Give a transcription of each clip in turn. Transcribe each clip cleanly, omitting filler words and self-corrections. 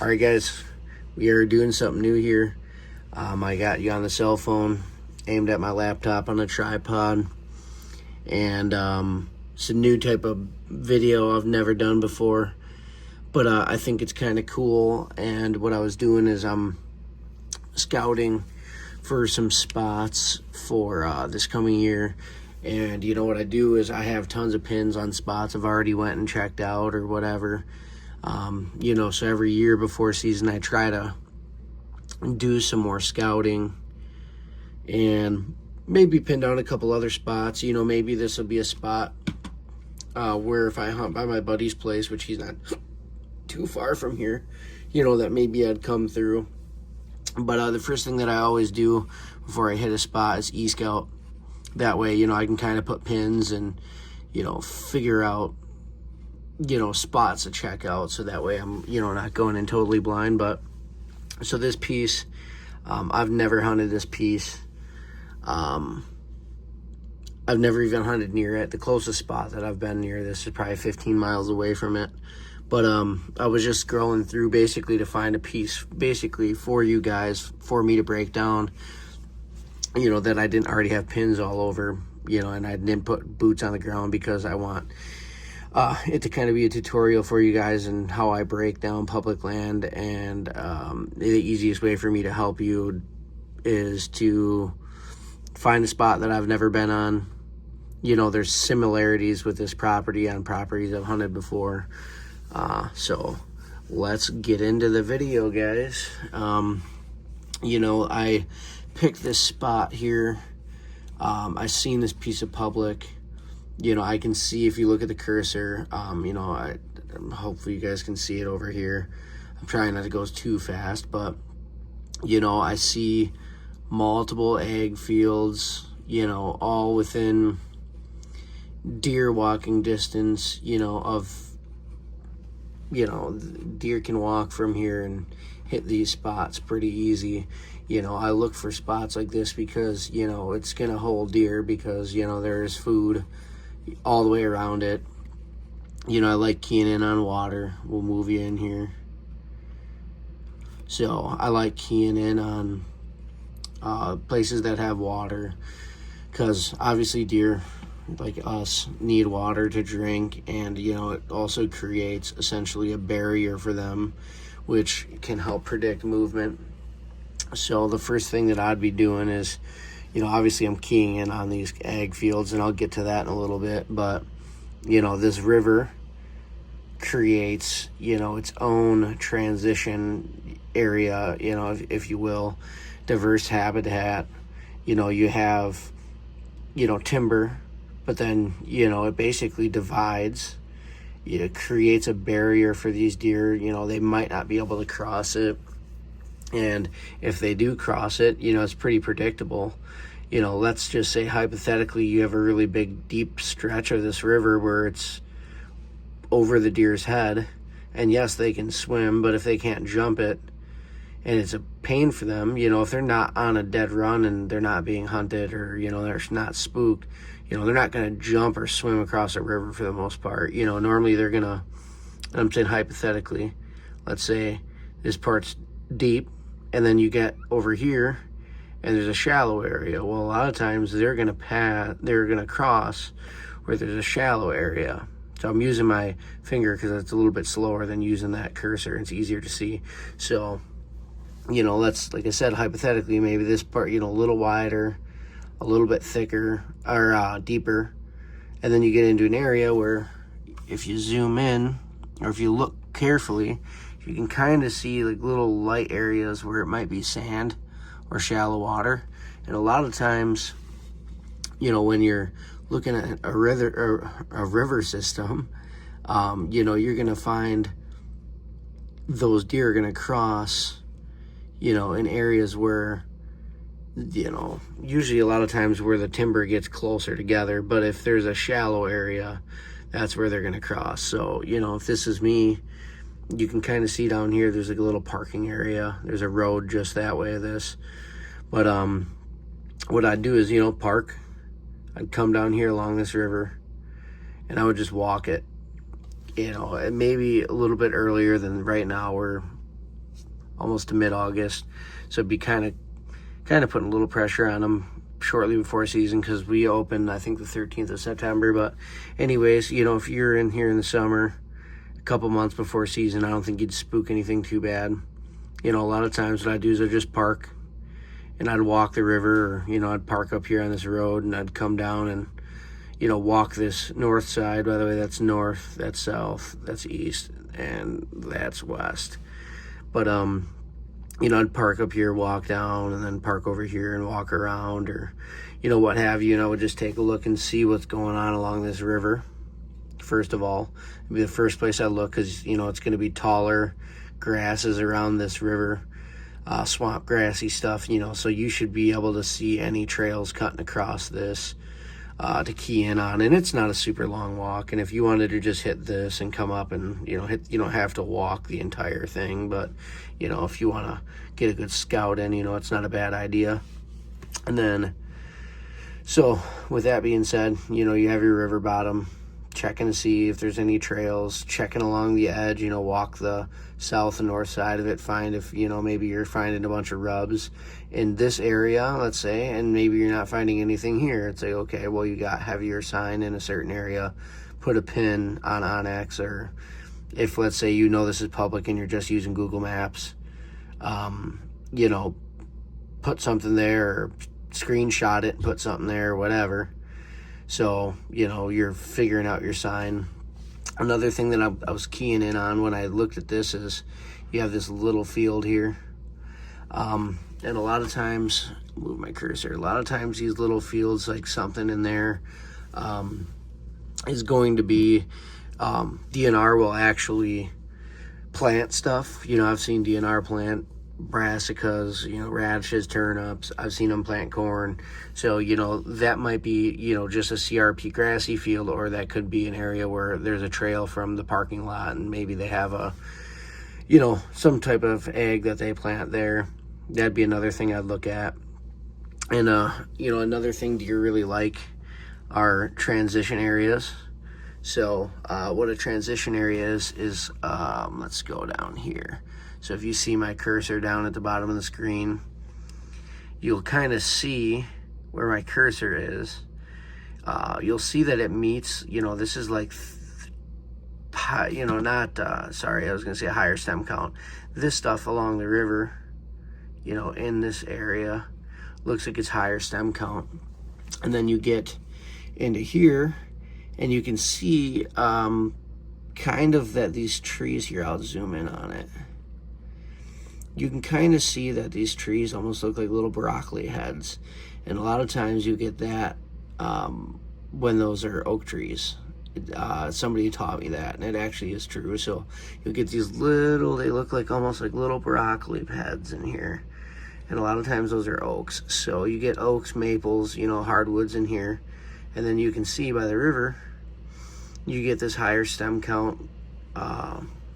All right, guys, we are doing something new here. I got you on the cell phone, aimed at my laptop on a tripod, and it's a new type of video I've never done before, but I think it's kind of cool. And what I was doing is I'm scouting for some spots for this coming year. And you know what I do is I have tons of pins on spots I've already went and checked out or whatever. So every year before season I try to do some more scouting and maybe pin down a couple other spots. Maybe this will be a spot where if I hunt by my buddy's place, which he's not too far from here, that maybe I'd come through. But the first thing that I always do before I hit a spot is e-scout. That way, I can kind of put pins and, figure out, spots to check out. So that way I'm, not going in totally blind. But so this piece, I've never hunted this piece. I've never even hunted near it. The closest spot that I've been near this is probably 15 miles away from it. But I was just scrolling through basically to find a piece basically for you guys, for me to break down, that I didn't already have pins all over, and I didn't put boots on the ground because I want it to kind of be a tutorial for you guys and how I break down public land. And the easiest way for me to help you is to find a spot that I've never been on. There's similarities with this property on properties I've hunted before. So let's get into the video, guys. I picked this spot here. I seen this piece of public. I can see if you look at the cursor. Hopefully you guys can see it over here. I'm trying not to go too fast, but I see multiple ag fields. All within deer walking distance. Deer can walk from here and hit these spots pretty easy. I look for spots like this because, it's going to hold deer because, there's food all the way around it. I like keying in on water. We'll move you in here. So I like keying in on places that have water because obviously deer like us need water to drink, and it also creates essentially a barrier for them, which can help predict movement. So the first thing that I'd be doing is, obviously I'm keying in on these ag fields, and I'll get to that in a little bit. But, this river creates, its own transition area, if you will, diverse habitat. You have, timber, but then, it basically divides. It creates a barrier for these deer. They might not be able to cross it. And if they do cross it, it's pretty predictable. Let's just say hypothetically you have a really big, deep stretch of this river where it's over the deer's head. And yes, they can swim, but if they can't jump it, and it's a pain for them, if they're not on a dead run and they're not being hunted or, they're not spooked, they're not going to jump or swim across a river for the most part. Normally they're going to, I'm saying hypothetically, let's say this part's deep, and then you get over here and there's a shallow area. Well, a lot of times they're going to cross where there's a shallow area. So I'm using my finger because it's a little bit slower than using that cursor. It's easier to see. So, let's, like I said, hypothetically, maybe this part, a little wider, a little bit thicker or deeper. And then you get into an area where if you zoom in or if you look carefully, you can kind of see like little light areas where it might be sand or shallow water. And a lot of times, when you're looking at a river system, you're going to find those deer are going to cross, in areas where, usually a lot of times where the timber gets closer together. But if there's a shallow area, that's where they're going to cross. So, if this is me, you can kind of see down here, there's like a little parking area. There's a road just that way of this. But what I'd do is, park. I'd come down here along this river, and I would just walk it. Maybe a little bit earlier than right now where, almost to mid-August. So it'd be kind of putting a little pressure on them shortly before season, because we open, I think, the 13th of September. But anyways, you know, if you're in here in the summer, a couple months before season, I don't think you'd spook anything too bad. You know, a lot of times what I do is I just park and I'd walk the river, or, you know, I'd park up here on this road and I'd come down and, you know, walk this north side. By the way, that's north, that's south, that's east, and that's west. But, you know, I'd park up here, walk down, and then park over here and walk around, or, you know, what have you. And I would just take a look and see what's going on along this river. First of all, it'd be the first place I look, because, you know, it's going to be taller grasses around this river, swamp grassy stuff, you know, so you should be able to see any trails cutting across this to key in on. And it's not a super long walk, and if you wanted to just hit this and come up and, you know, you don't have to walk the entire thing, but, you know, if you want to get a good scout in, you know, it's not a bad idea. And then, so with that being said, you know, you have your river bottom, checking to see if there's any trails, checking along the edge, you know, walk the south and north side of it, find if, you know, maybe you're finding a bunch of rubs in this area, let's say, and maybe you're not finding anything here. It's like, okay, well, you got heavier sign in a certain area, put a pin on onX, or if, let's say, you know, this is public and you're just using Google Maps, you know, put something there, or screenshot it and put something there, or whatever. So, you know, you're figuring out your sign. Another thing that I was keying in on when I looked at this is you have this little field here. And a lot of times, move my cursor, a lot of times these little fields, like something in there is going to be, DNR will actually plant stuff. You know, I've seen DNR plant brassicas, you know, radishes, turnips. I've seen them plant corn. So, you know, that might be, you know, just a CRP grassy field, or that could be an area where there's a trail from the parking lot and maybe they have a, you know, some type of egg that they plant there. That'd be another thing I'd look at. And, you know, another thing deer really like are transition areas. So, what a transition area is, let's go down here. So if you see my cursor down at the bottom of the screen, you'll kind of see where my cursor is. You'll see that it meets, you know, this is like, you know, not, sorry, I was going to say a higher stem count. This stuff along the river, you know, in this area, looks like it's higher stem count. And then you get into here, and you can see kind of that these trees here, I'll zoom in on it. You can kind of see that these trees almost look like little broccoli heads. And a lot of times you get that when those are oak trees. Somebody taught me that, and it actually is true. So you'll get these little, they look like almost like little broccoli heads in here. And a lot of times those are oaks. So you get oaks, maples, you know, hardwoods in here. And then you can see by the river, you get this higher stem count,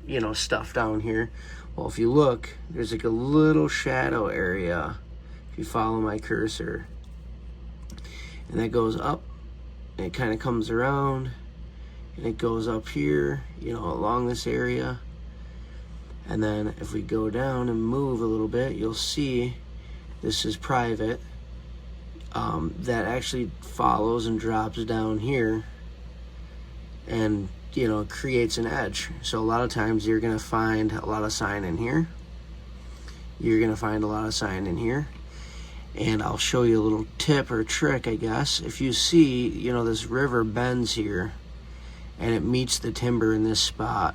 you know, stuff down here. Well, if you look, there's like a little shadow area, if you follow my cursor, and that goes up, and it kind of comes around, and it goes up here, you know, along this area. And then if we go down and move a little bit, you'll see this is private. That actually follows and drops down here, and, you know, creates an edge. So a lot of times you're going to find a lot of sign in here. You're going to find a lot of sign in here. And I'll show you a little tip or trick, I guess. If you see, you know, this river bends here and it meets the timber in this spot.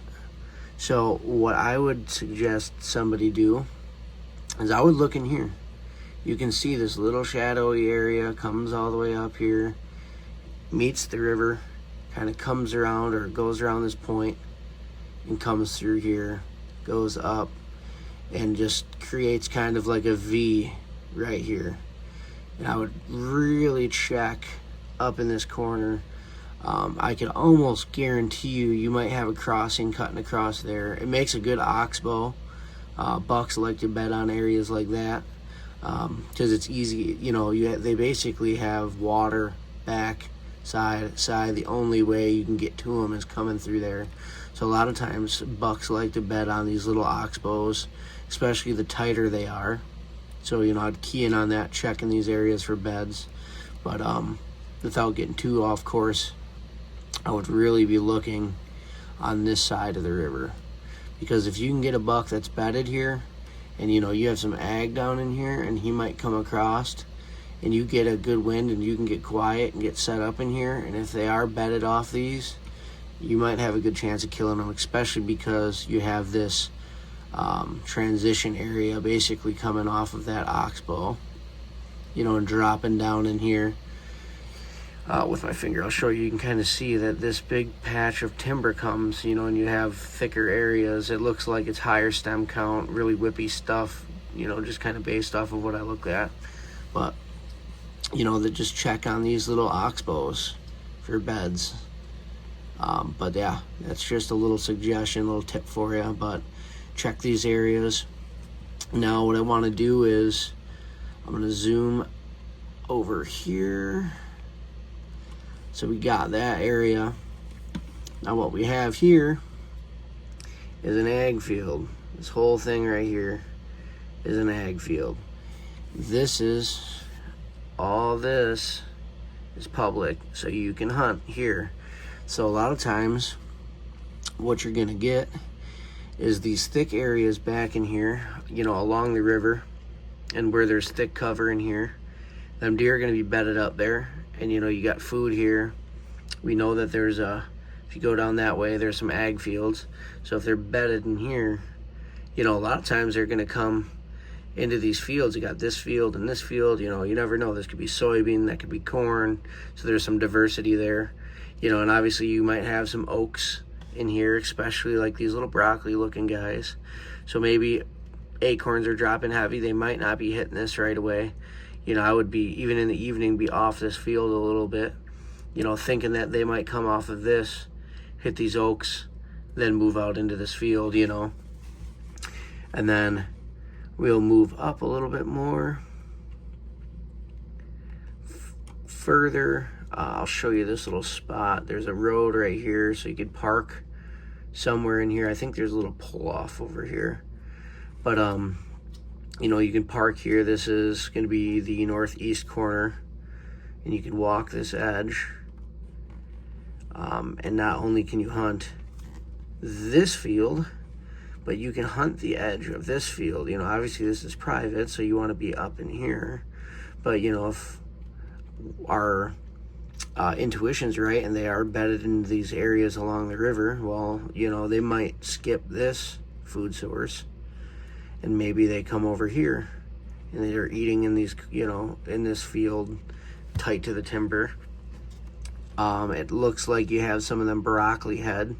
So what I would suggest somebody do is I would look in here. You can see this little shadowy area comes all the way up here, meets the river, kind of comes around or goes around this point and comes through here, goes up, and just creates kind of like a V right here. And I would really check up in this corner. I could almost guarantee you might have a crossing cutting across there. It makes a good oxbow. Bucks like to bet on areas like that because it's easy. You know, they basically have water back side. The only way you can get to them is coming through there. So a lot of times bucks like to bed on these little oxbows, especially the tighter they are. So, I'd key in on that, checking these areas for beds. But without getting too off course, I would really be looking on this side of the river. Because if you can get a buck that's bedded here, and you have some ag down in here, and he might come across, and you get a good wind, and you can get quiet and get set up in here, and if they are bedded off these, you might have a good chance of killing them, especially because you have this transition area basically coming off of that oxbow, and dropping down in here. With my finger, I'll show you. You can kind of see that this big patch of timber comes, and you have thicker areas. It looks like it's higher stem count, really whippy stuff, just kind of based off of what I look at. But, that just check on these little oxbows for beds. But yeah, that's just a little suggestion, a little tip for you. But check these areas. Now, what I want to do is I'm going to zoom over here. So we got that area. Now what we have here is an ag field. This whole thing right here is an ag field. All this is public, so you can hunt here. So a lot of times what you're gonna get is these thick areas back in here, along the river, and where there's thick cover in here. Them deer are gonna be bedded up there. And you got food here. We know that if you go down that way, there's some ag fields. So if they're bedded in here, a lot of times they're gonna come into these fields. You got this field and this field, you never know. This could be soybean, that could be corn. So there's some diversity there. And obviously you might have some oaks in here, especially like these little broccoli looking guys. So maybe acorns are dropping heavy. They might not be hitting this right away. I would be, even in the evening, be off this field a little bit, thinking that they might come off of this, hit these oaks, then move out into this field, And then we'll move up a little bit more. Further, I'll show you this little spot. There's a road right here, so you could park somewhere in here. I think there's a little pull-off over here. But, you can park here. This is going to be the northeast corner, and you can walk this edge. And not only can you hunt this field, but you can hunt the edge of this field. Obviously this is private, so you want to be up in here. But, if our intuition's right and they are bedded in these areas along the river, well, they might skip this food source. And maybe they come over here and they're eating in these, in this field tight to the timber. It looks like you have some of them broccoli head.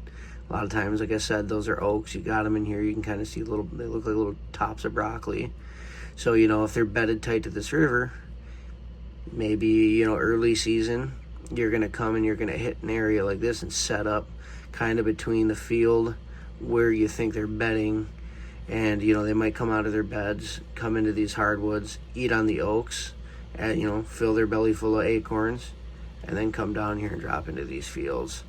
A lot of times, like I said, those are oaks. You got them in here. You can kind of see they look like little tops of broccoli. So, if they're bedded tight to this river, maybe, early season, you're going to come and you're going to hit an area like this and set up kind of between the field where you think they're bedding. And, they might come out of their beds, come into these hardwoods, eat on the oaks, and, fill their belly full of acorns, and then come down here and drop into these fields.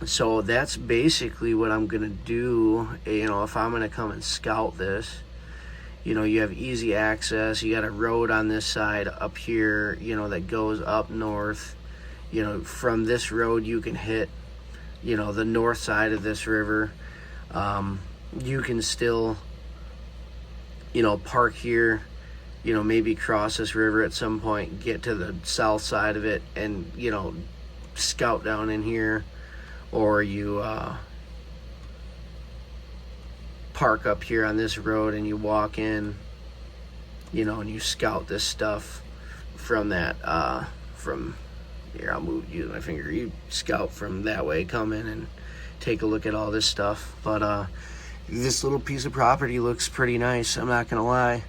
So that's basically what I'm going to do, if I'm going to come and scout this. You have easy access. You got a road on this side up here, that goes up north. From this road you can hit, the north side of this river. You can still, park here, maybe cross this river at some point, get to the south side of it and, scout down in here, or you, park up here on this road and you walk in, and you scout this stuff from that, here, I'll use my finger, you scout from that way, come in and take a look at all this stuff. But this little piece of property looks pretty nice, I'm not gonna lie.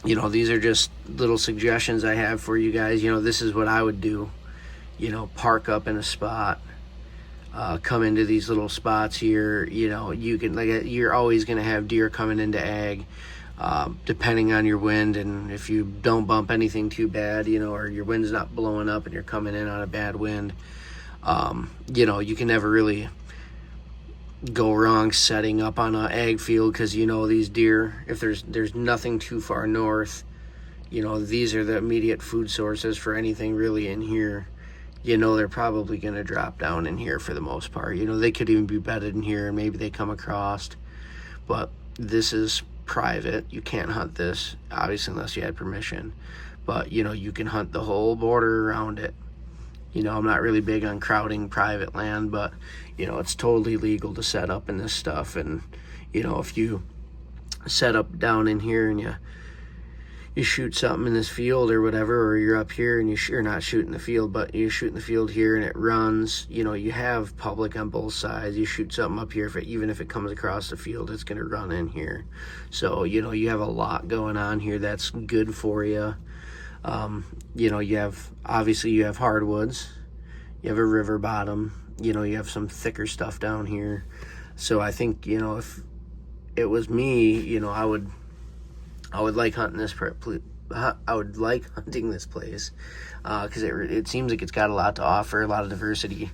These are just little suggestions I have for you guys. This is what I would do. Park up in a spot, come into these little spots here. You can, you're always gonna have deer coming into ag, depending on your wind, and if you don't bump anything too bad, or your wind's not blowing up and you're coming in on a bad wind, You know, you can never really go wrong setting up on an ag field, because you know these deer, if there's nothing too far north, you know, these are the immediate food sources for anything really in here. You know, they're probably going to drop down in here for the most part. You know, they could even be bedded in here and maybe they come across, but this is private. You can't hunt this, obviously, unless you had permission. But, you know, you can hunt the whole border around it. You know, I'm not really big on crowding private land, but, you know, it's totally legal to set up in this stuff. And, you know, if you set up down in here and you shoot something in this field or whatever, or you're up here and you're not shooting the field, but you shoot in the field here and it runs, you know, you have public on both sides. You shoot something up here, even if it comes across the field, it's going to run in here. So, you know, you have a lot going on here that's good for you. You know, you have hardwoods, you have a river bottom, you know, you have some thicker stuff down here. So I think, you know, if it was me, you know, I would like hunting this place, because it seems like it's got a lot to offer, a lot of diversity.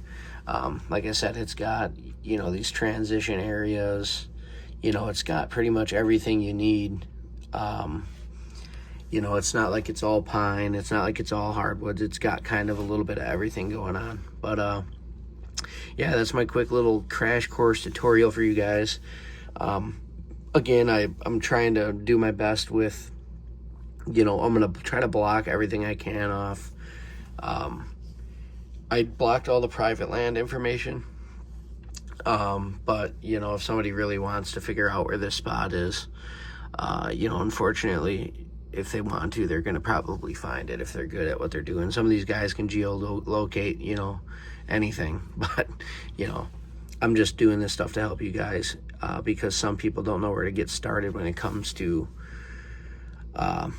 Like I said, it's got, you know, these transition areas. You know, it's got pretty much everything you need. You know, it's not like it's all pine. It's not like it's all hardwoods. It's got kind of a little bit of everything going on. But yeah, that's my quick little crash course tutorial for you guys. Again, I'm trying to do my best with, you know, I'm going to try to block everything I can off. I blocked all the private land information. But, you know, if somebody really wants to figure out where this spot is, you know, unfortunately, if they want to, they're going to probably find it if they're good at what they're doing. Some of these guys can geolocate, you know, anything. But, you know, I'm just doing this stuff to help you guys, because some people don't know where to get started when it comes to,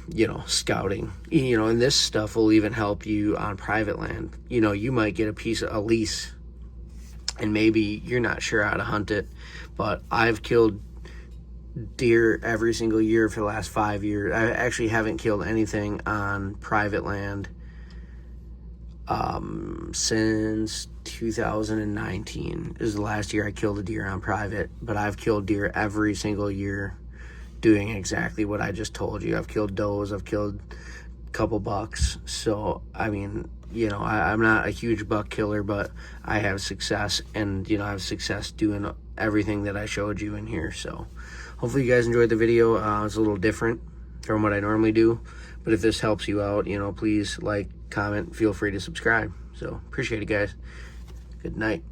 you know, scouting. You know, and this stuff will even help you on private land. You know, you might get a lease, and maybe you're not sure how to hunt it, but I've killed deer every single year for the last 5 years. I actually haven't killed anything on private land since 2019 is the last year I killed a deer on private. But I've killed deer every single year doing exactly what I just told you. I've killed does, I've killed a couple bucks. So I mean, you know, I'm not a huge buck killer, but I have success, and, you know, I have success doing everything that I showed you in here. So hopefully you guys enjoyed the video. It's a little different from what I normally do, but if this helps you out, you know, please like, comment, feel free to subscribe. So appreciate it, guys. Good night.